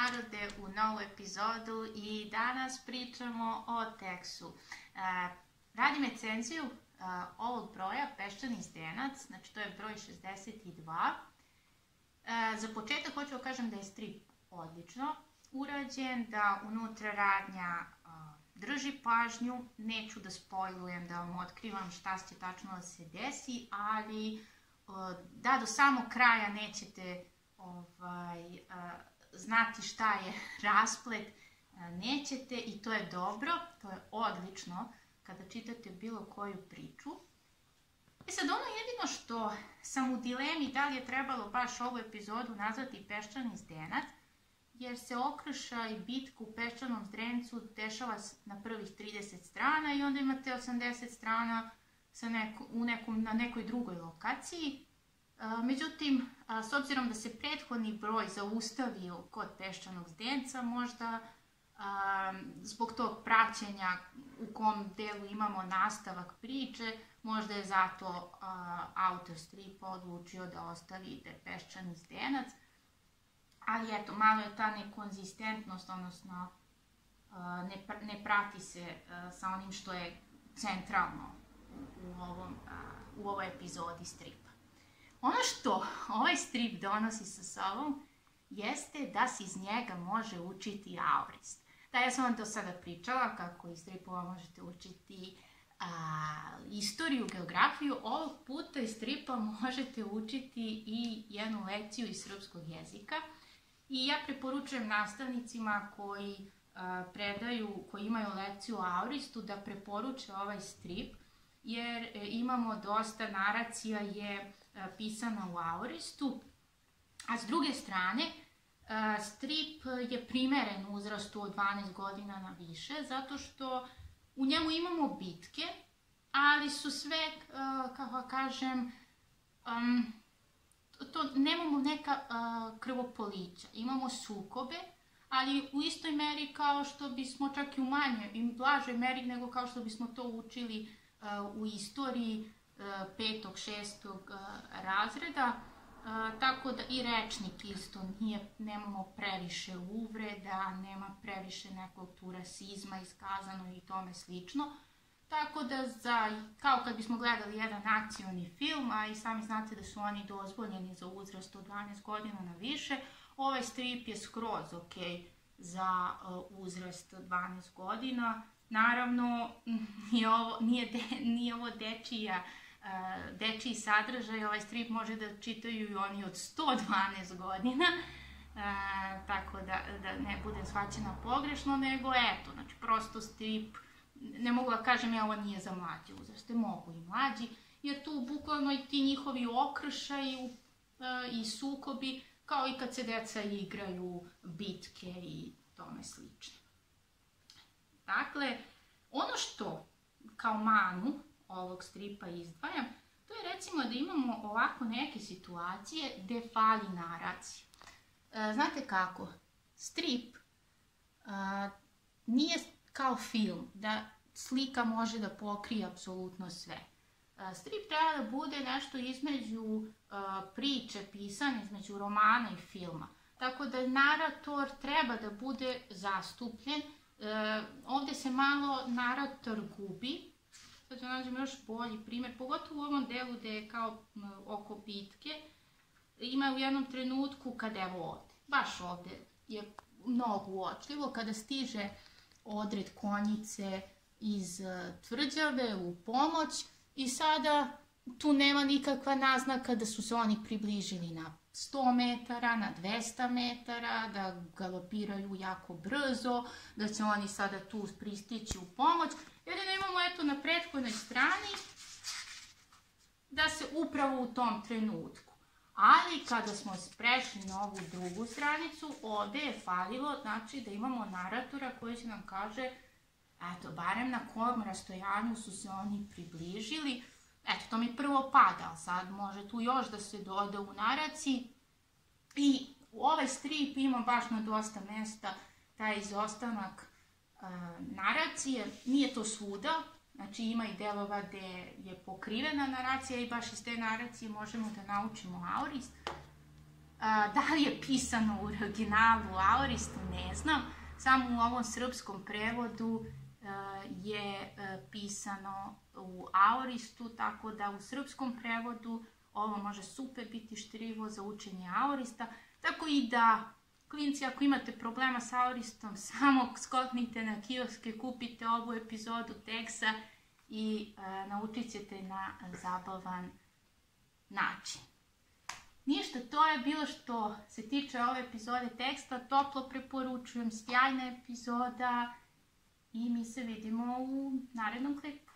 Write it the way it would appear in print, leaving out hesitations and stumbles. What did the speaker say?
narode u novu epizodu i danas pričamo o tekstu. Radim recenziju ovog broja, Peščani zdenac, znači to je broj 62. Za početak hoću da kažem da je strip odlično urađen, da unutra radnja drži pažnju, neću da spojlujem, da vam otkrivam šta će tačno da se desi, ali da do samog kraja nećete znati šta je rasplet, nećete i to je dobro, to je odlično kada čitate bilo koju priču. I sad ono jedino što sam u dilemi da li je trebalo baš ovu epizodu nazvati Peščani zdenac, jer se okršaj bitka u Peščanom Zdrencu dešava na prvih 30 strana i onda imate 80 strana na nekoj drugoj lokaciji. Međutim, s obzirom da se prethodni broj zaustavio kod Peščanog zdenca, možda zbog tog praćenja u kom delu imamo nastavak priče, možda je zato autor stripa odlučio da ostavite Peščani zdenac. Ali eto, malo je ta nekonzistentnost, odnosno ne prati se sa onim što je centralno u ovoj epizodi stripa. Ono što ovaj strip donosi sa sobom jeste da se iz njega može učiti aurist. Da, ja sam vam to sada pričala kako iz stripova možete učiti istoriju, geografiju. Ovog puta iz stripa možete učiti i jednu lekciju iz srpskog jezika. I ja preporučujem nastavnicima koji koji imaju lekciju o auristu da preporuče ovaj strip, jer imamo dosta naracija je pisana u auristu, a s druge strane strip je primeren uzrastu od 12 godina na više, zato što u njemu imamo bitke, ali su sve, kako kažem, nemamo neka krvopolića, imamo sukobe, ali u istoj meri kao što bismo, čak i u manjoj i blažoj meri nego kao što bismo to učili u istoriji 5., 6. razreda, tako da i rečnik isto nemamo previše uvreda, nema previše nekog tu rasizma iskazano i tome slično. Tako da, kao kad bismo gledali jedan akcioni film, a i sami znate da su oni dozvoljeni za uzrast od 12 godina na više, ovaj strip je skroz ok za uzrast od 12 godina. Naravno, nije ovo dečiji sadržaj, ovaj strip može da čitaju i oni od 112 godina, tako da ne budem shvaćena pogrešno, nego eto, znači prosto strip, ne mogu da kažem ja ovo nije za mlađe uzraste, mogu i mlađi, jer tu bukvalno i ti njihovi okršaji i sukobi, kao i kad se deca igraju bitke i tome slično. Dakle, ono što kao manu ovog stripa izdvajam, to je recimo da imamo ovako neke situacije gde fali naracija. Znate kako? Strip nije kao film, da slika može da pokrije apsolutno sve. Strip treba da bude nešto između priče pisane, između romana i filma. Tako da narator treba da bude zastupljen. Ovde se malo narator gubi. Sad ću nađem još bolji primjer, pogotovo u ovom delu gde je kao oko bitke. Ima u jednom trenutku kada evo ovde, baš ovde je mnogo uočljivo, kada stiže odred konjice iz tvrđave u pomoć i sada tu nema nikakva naznaka da su se oni približili na 100 metara, na 200 metara, da galopiraju jako brzo, da će oni sada tu pristići u pomoć. Jedino imamo eto na prethodnoj strani da se upravo u tom trenutku. Ali kada smo prešli na ovu drugu stranicu, ovde je falilo, znači da imamo naratora koji će nam kaže, eto, barem na kom rastojanju su se oni približili. Eto, to mi prvo pada, ali sad može tu još da se doda u naraciji. I ovaj strip ima baš na dosta mesta taj izostanak naracije. Nije to svuda, znači ima i delova gde je pokrivena naracija i baš iz te naracije možemo da naučimo aurist. Da li je pisano u originalu u aoristu, ne znam. Samo u ovom srpskom prevodu je pisano u aoristu, tako da u srpskom prevodu ovo može super biti štirivo za učenje aorista. Tako i da, klinci, ako imate problema s aoristom, samo skoknite na kioske, kupite ovu epizodu teksta i naučit ćete na zabavan način. Ništa, to je bilo što se tiče ove epizode teksta. Toplo preporučujem, sjajna epizoda i mi se vidimo u narednom klipu.